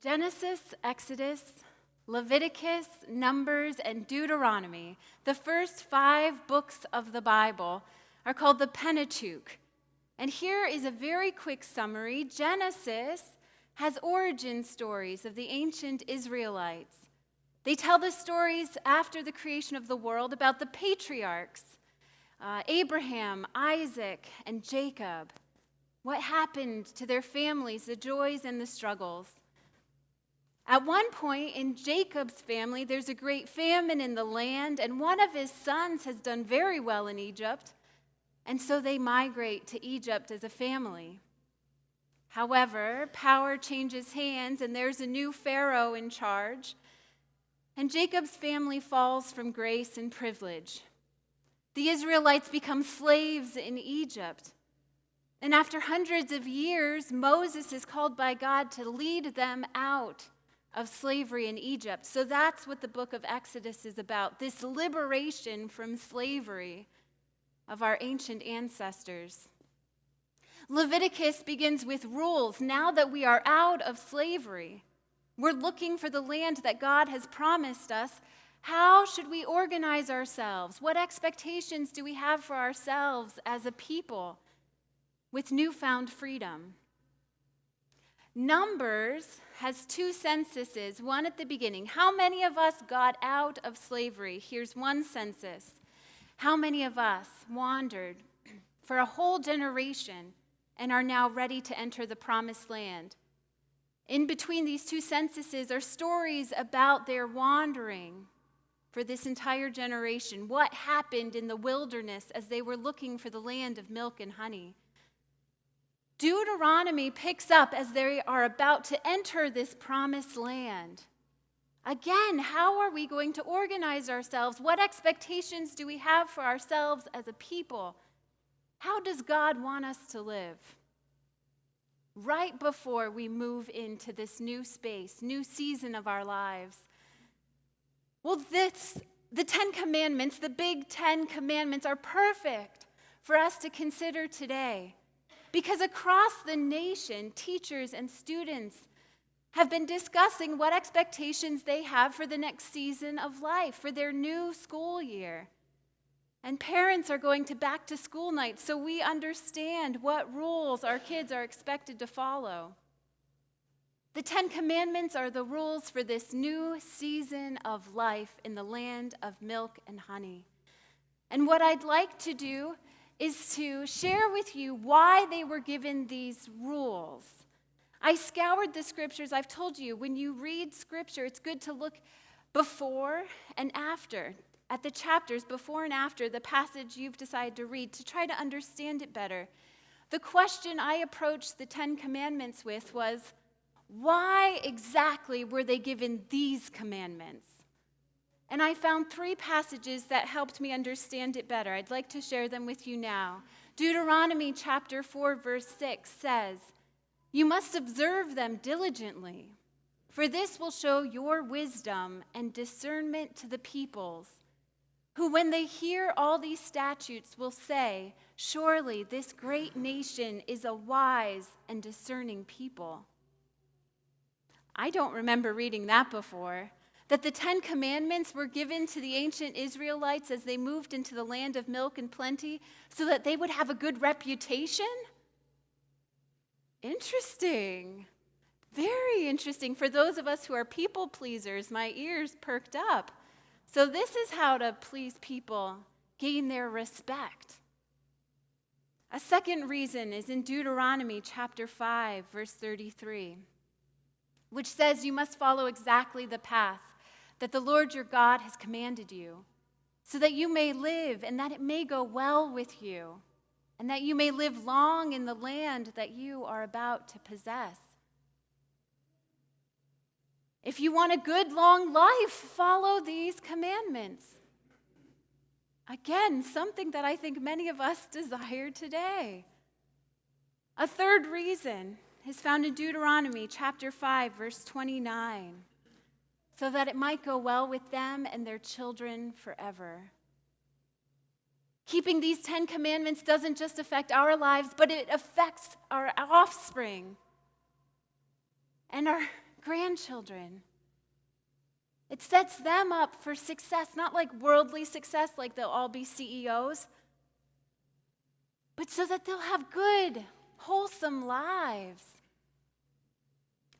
Genesis, Exodus, Leviticus, Numbers, and Deuteronomy, the first 5 books of the Bible, are called the Pentateuch. And here is a very quick summary. Genesis has origin stories of the ancient Israelites. They tell the stories after the creation of the world about the patriarchs, Abraham, Isaac, and Jacob. What happened to their families, the joys and the struggles. At one point in Jacob's family, there's a great famine in the land, and one of his sons has done very well in Egypt, and so they migrate to Egypt as a family. However, power changes hands, and there's a new Pharaoh in charge, and Jacob's family falls from grace and privilege. The Israelites become slaves in Egypt, and after hundreds of years, Moses is called by God to lead them out of slavery in Egypt. So that's what the book of Exodus is about, this liberation from slavery of our ancient ancestors. Leviticus begins with rules. Now that we are out of slavery, we're looking for the land that God has promised us. How should we organize ourselves? What expectations do we have for ourselves as a people with newfound freedom? Numbers has 2 censuses, one at the beginning. How many of us got out of slavery? Here's one census. How many of us wandered for a whole generation and are now ready to enter the promised land? In between these 2 censuses are stories about their wandering for this entire generation. What happened in the wilderness as they were looking for the land of milk and honey? Deuteronomy picks up as they are about to enter this promised land. Again, how are we going to organize ourselves? What expectations do we have for ourselves as a people? How does God want us to live? Right before we move into this new space, new season of our lives. Well, the 10 Commandments, the big 10 Commandments, are perfect for us to consider today. Because across the nation, teachers and students have been discussing what expectations they have for the next season of life, for their new school year. And parents are going to back to school night, so we understand what rules our kids are expected to follow. The 10 Commandments are the rules for this new season of life in the land of milk and honey. And what I'd like to do is to share with you why they were given these rules. I scoured the scriptures. I've told you, when you read scripture, it's good to look before and after, at the chapters before and after the passage you've decided to read to try to understand it better. The question I approached the 10 Commandments with was, why exactly were they given these commandments? And I found 3 passages that helped me understand it better. I'd like to share them with you now. Deuteronomy chapter 4, verse 6 says, "You must observe them diligently, for this will show your wisdom and discernment to the peoples, who when they hear all these statutes will say, 'Surely this great nation is a wise and discerning people.'" I don't remember reading that before. That the 10 Commandments were given to the ancient Israelites as they moved into the land of milk and plenty so that they would have a good reputation? Interesting. Very interesting. For those of us who are people pleasers, my ears perked up. So this is how to please people, gain their respect. A second reason is in Deuteronomy chapter 5, verse 33, which says you must follow exactly the path that the Lord your God has commanded you, so that you may live and that it may go well with you, and that you may live long in the land that you are about to possess. If you want a good long life, follow these commandments. Again, something that I think many of us desire today. A third reason is found in Deuteronomy chapter 5, verse 29. So that it might go well with them and their children forever. Keeping these 10 Commandments doesn't just affect our lives, but it affects our offspring and our grandchildren. It sets them up for success, not like worldly success, like they'll all be CEOs, but so that they'll have good, wholesome lives.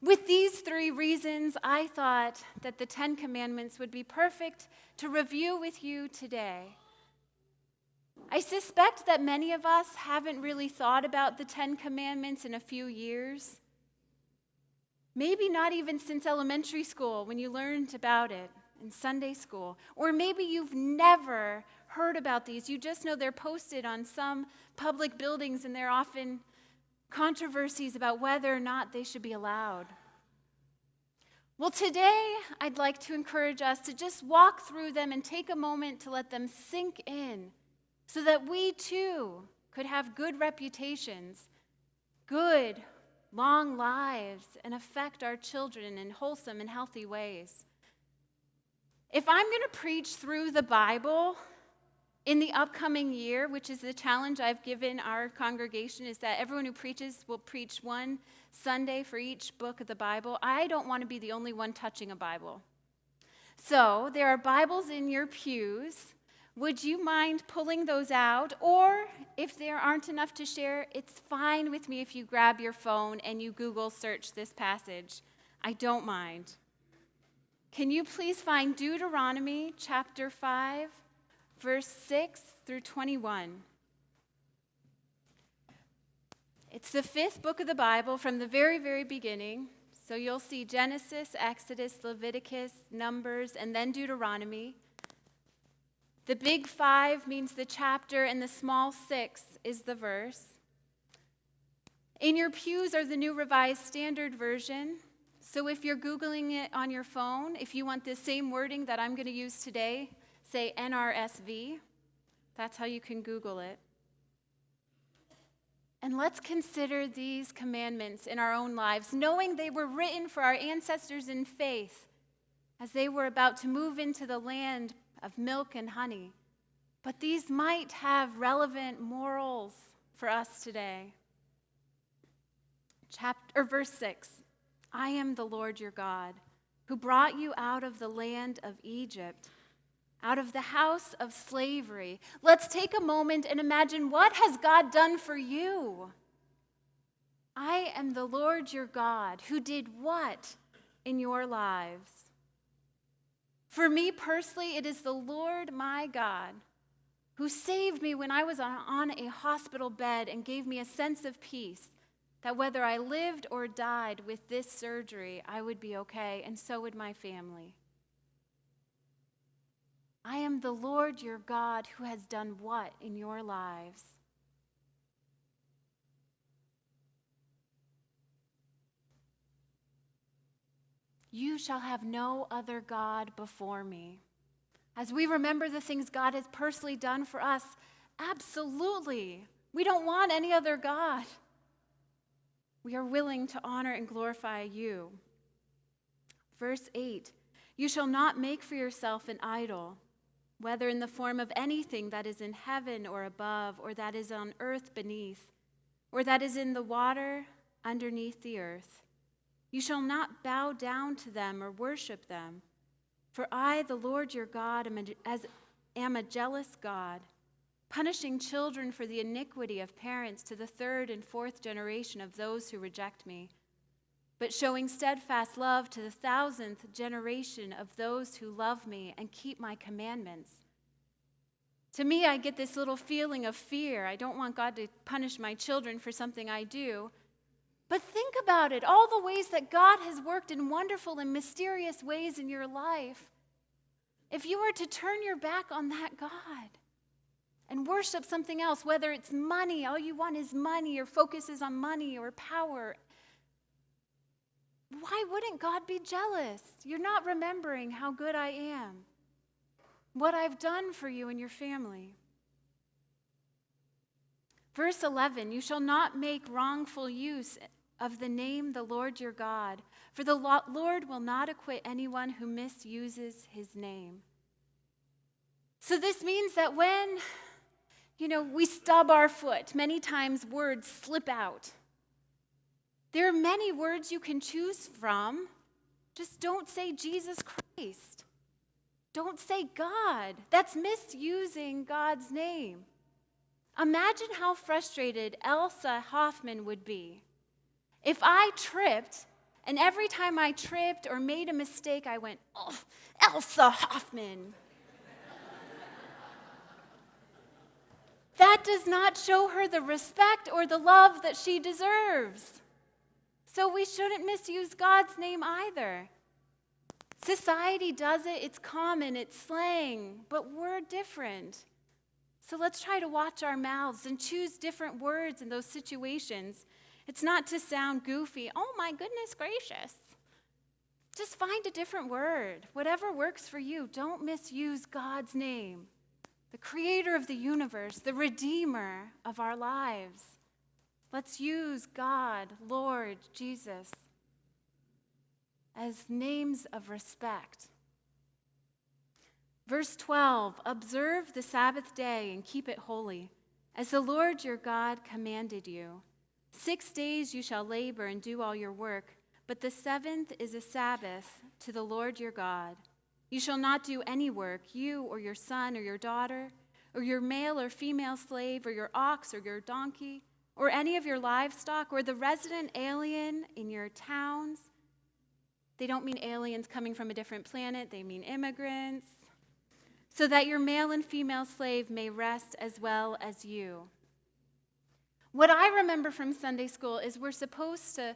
With these 3 reasons, I thought that the 10 Commandments would be perfect to review with you today. I suspect that many of us haven't really thought about the 10 Commandments in a few years. Maybe not even since elementary school when you learned about it in Sunday school. Or maybe you've never heard about these. You just know they're posted on some public buildings and they're often controversies about whether or not they should be allowed. Well, today I'd like to encourage us to just walk through them and take a moment to let them sink in so that we too could have good reputations, good, long lives, and affect our children in wholesome and healthy ways. If I'm going to preach through the Bible in the upcoming year, which is the challenge I've given our congregation, is that everyone who preaches will preach one Sunday for each book of the Bible. I don't want to be the only one touching a Bible. So there are Bibles in your pews. Would you mind pulling those out? Or if there aren't enough to share, it's fine with me if you grab your phone and you Google search this passage. I don't mind. Can you please find Deuteronomy chapter 5, verse 6 through 21. It's the 5th book of the Bible from the very, very beginning. So you'll see Genesis, Exodus, Leviticus, Numbers, and then Deuteronomy. The big 5 means the chapter, and the small 6 is the verse. In your pews are the New Revised Standard Version. So if you're Googling it on your phone, if you want the same wording that I'm going to use today, say NRSV. That's how you can Google it. And let's consider these commandments in our own lives, knowing they were written for our ancestors in faith as they were about to move into the land of milk and honey. But these might have relevant morals for us today. Verse 6, I am the Lord your God, who brought you out of the land of Egypt, out of the house of slavery. Let's take a moment and imagine, what has God done for you? I am the Lord your God, who did what in your lives? For me personally, it is the Lord my God who saved me when I was on a hospital bed and gave me a sense of peace that whether I lived or died with this surgery, I would be okay, and so would my family. I am the Lord your God who has done what in your lives? You shall have no other God before me. As we remember the things God has personally done for us, absolutely, we don't want any other God. We are willing to honor and glorify you. Verse 8, you shall not make for yourself an idol, whether in the form of anything that is in heaven or above, or that is on earth beneath, or that is in the water underneath the earth. You shall not bow down to them or worship them. For I, the Lord your God, am a jealous God, punishing children for the iniquity of parents to the 3rd and 4th generation of those who reject me, but showing steadfast love to the 1000th generation of those who love me and keep my commandments. To me, I get this little feeling of fear. I don't want God to punish my children for something I do. But think about it, all the ways that God has worked in wonderful and mysterious ways in your life. If you were to turn your back on that God and worship something else, whether it's money, all you want is money, or focus is on money or power, why wouldn't God be jealous? You're not remembering how good I am, what I've done for you and your family. Verse 11, you shall not make wrongful use of the name the Lord your God, for the Lord will not acquit anyone who misuses his name. So this means that when, we stub our foot, many times words slip out. There are many words you can choose from Just don't say Jesus Christ. Don't say God. That's misusing God's name. Imagine how frustrated Elsa Hoffman would be if I tripped, and every time I tripped or made a mistake, I went, "Oh, Elsa Hoffman." That does not show her the respect or the love that she deserves. So we shouldn't misuse God's name either. Society does it, it's common, it's slang, but we're different. So let's try to watch our mouths and choose different words in those situations. It's not to sound goofy. Oh my goodness gracious. Just find a different word. Whatever works for you. Don't misuse God's name. The creator of the universe, the redeemer of our lives. Let's use God, Lord, Jesus as names of respect. Verse 12, observe the Sabbath day and keep it holy, as the Lord your God commanded you. 6 days you shall labor and do all your work, but the seventh is a Sabbath to the Lord your God. You shall not do any work, you or your son or your daughter, or your male or female slave, or your ox or your donkey, or any of your livestock, or the resident alien in your towns. They don't mean aliens coming from a different planet, they mean immigrants. So that your male and female slave may rest as well as you. What I remember from Sunday school is we're supposed to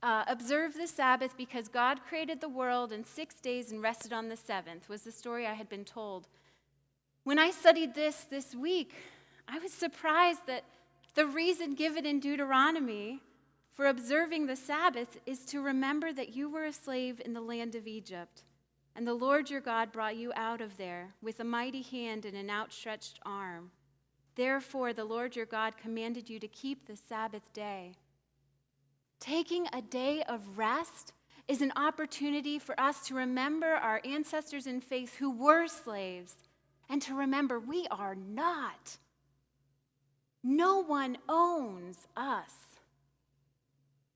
observe the Sabbath because God created the world in 6 days and rested on the seventh, was the story I had been told. When I studied this week, I was surprised that the reason given in Deuteronomy for observing the Sabbath is to remember that you were a slave in the land of Egypt, and the Lord your God brought you out of there with a mighty hand and an outstretched arm. Therefore, the Lord your God commanded you to keep the Sabbath day. Taking a day of rest is an opportunity for us to remember our ancestors in faith who were slaves, and to remember we are not. No one owns us.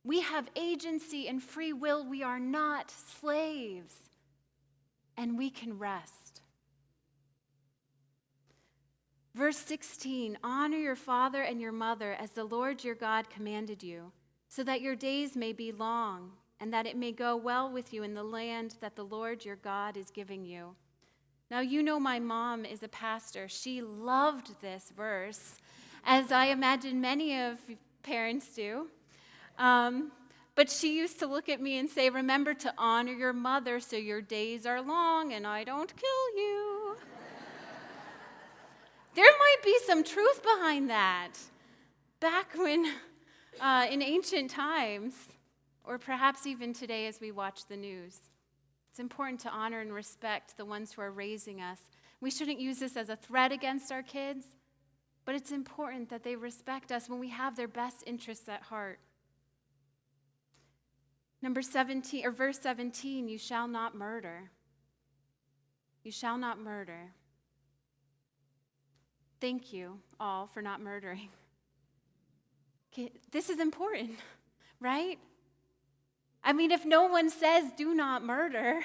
We have agency and free will. We are not slaves. And we can rest. Verse 16, honor your father and your mother as the Lord your God commanded you, so that your days may be long, and that it may go well with you in the land that the Lord your God is giving you. Now, you know my mom is a pastor. She loved this verse, as I imagine many of parents do. But she used to look at me and say, remember to honor your mother so your days are long and I don't kill you. There might be some truth behind that. Back when, in ancient times, or perhaps even today as we watch the news, it's important to honor and respect the ones who are raising us. We shouldn't use this as a threat against our kids, but it's important that they respect us when we have their best interests at heart. Verse 17, you shall not murder. You shall not murder. Thank you all for not murdering. Okay, this is important, right? I mean, if no one says do not murder,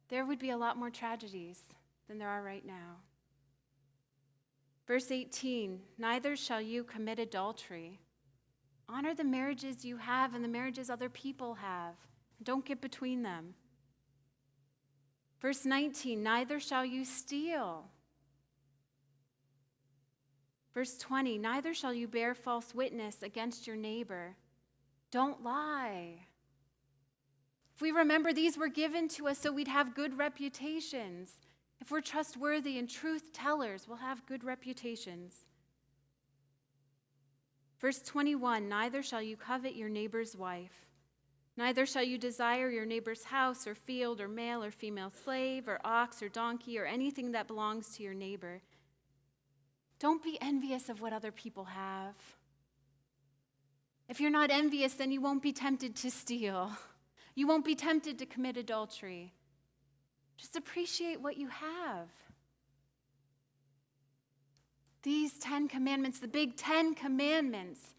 there would be a lot more tragedies than there are right now. Verse 18, neither shall you commit adultery. Honor the marriages you have and the marriages other people have. Don't get between them. Verse 19, neither shall you steal. Verse 20, neither shall you bear false witness against your neighbor. Don't lie. If we remember, these were given to us so we'd have good reputations. If we're trustworthy and truth tellers, we'll have good reputations. Verse 21, neither shall you covet your neighbor's wife. Neither shall you desire your neighbor's house or field or male or female slave or ox or donkey or anything that belongs to your neighbor. Don't be envious of what other people have. If you're not envious, then you won't be tempted to steal. You won't be tempted to commit adultery. Just appreciate what you have. These 10 commandments, the big 10 commandments,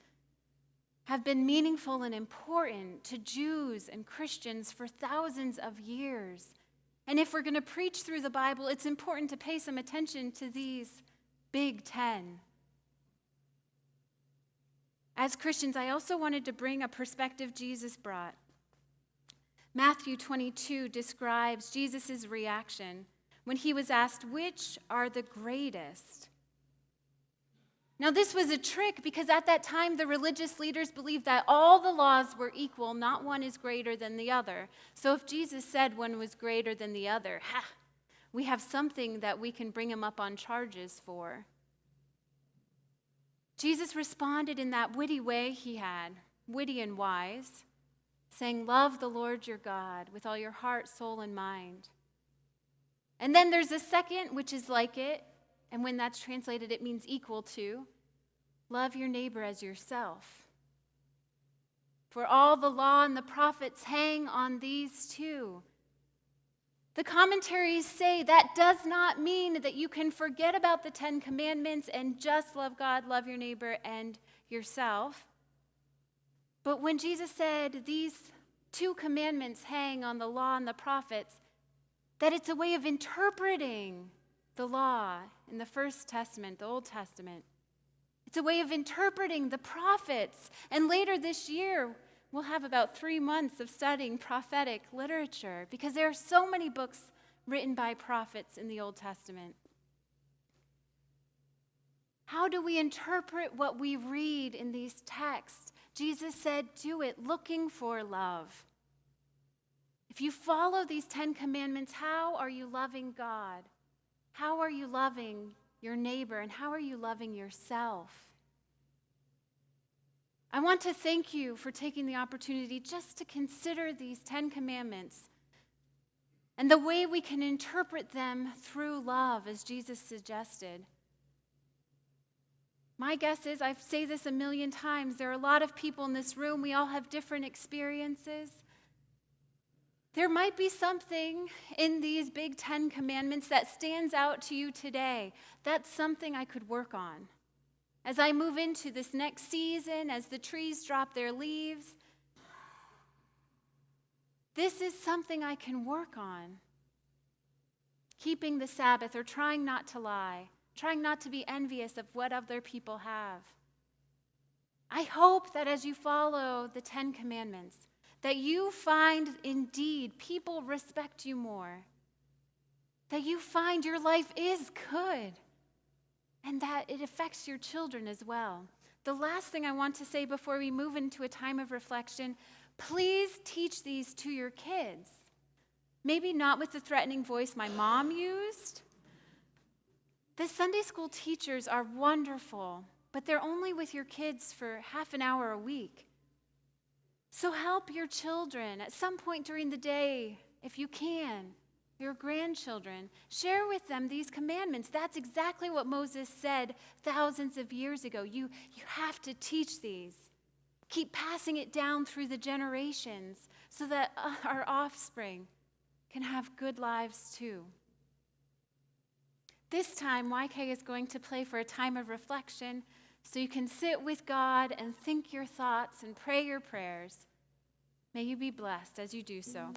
have been meaningful and important to Jews and Christians for thousands of years. And if we're going to preach through the Bible, it's important to pay some attention to these big 10. As Christians, I also wanted to bring a perspective Jesus brought. Matthew 22 describes Jesus' reaction when he was asked, which are the greatest? Now, this was a trick because at that time, the religious leaders believed that all the laws were equal, not one is greater than the other. So if Jesus said one was greater than the other, we have something that we can bring him up on charges for. Jesus responded in that witty way he had, witty and wise, saying, love the Lord your God with all your heart, soul, and mind. And then there's a second, which is like it, and when that's translated, it means equal to, love your neighbor as yourself. For all the law and the prophets hang on these two. The commentaries say that does not mean that you can forget about the 10 Commandments and just love God, love your neighbor, and yourself. But when Jesus said these 2 commandments hang on the law and the prophets, that it's a way of interpreting the law in the First Testament, the Old Testament. It's a way of interpreting the prophets. And later this year, we'll have about 3 months of studying prophetic literature because there are so many books written by prophets in the Old Testament. How do we interpret what we read in these texts? Jesus said, do it looking for love. If you follow these 10 commandments, how are you loving God? How are you loving your neighbor? And how are you loving yourself? I want to thank you for taking the opportunity just to consider these 10 commandments and the way we can interpret them through love, as Jesus suggested. My guess is, I say this a million times, there are a lot of people in this room, we all have different experiences. There might be something in these big 10 commandments that stands out to you today. That's something I could work on. As I move into this next season, as the trees drop their leaves, this is something I can work on. Keeping the Sabbath or trying not to lie, trying not to be envious of what other people have. I hope that as you follow the 10 commandments, that you find indeed people respect you more, that you find your life is good, and that it affects your children as well. The last thing I want to say before we move into a time of reflection, please teach these to your kids. Maybe not with the threatening voice my mom used. The Sunday school teachers are wonderful, but they're only with your kids for half an hour a week. So help your children at some point during the day, if you can, your grandchildren. Share with them these commandments. That's exactly what Moses said thousands of years ago. You have to teach these. Keep passing it down through the generations so that our offspring can have good lives too. This time, YK is going to play for a time of reflection so you can sit with God and think your thoughts and pray your prayers. May you be blessed as you do so.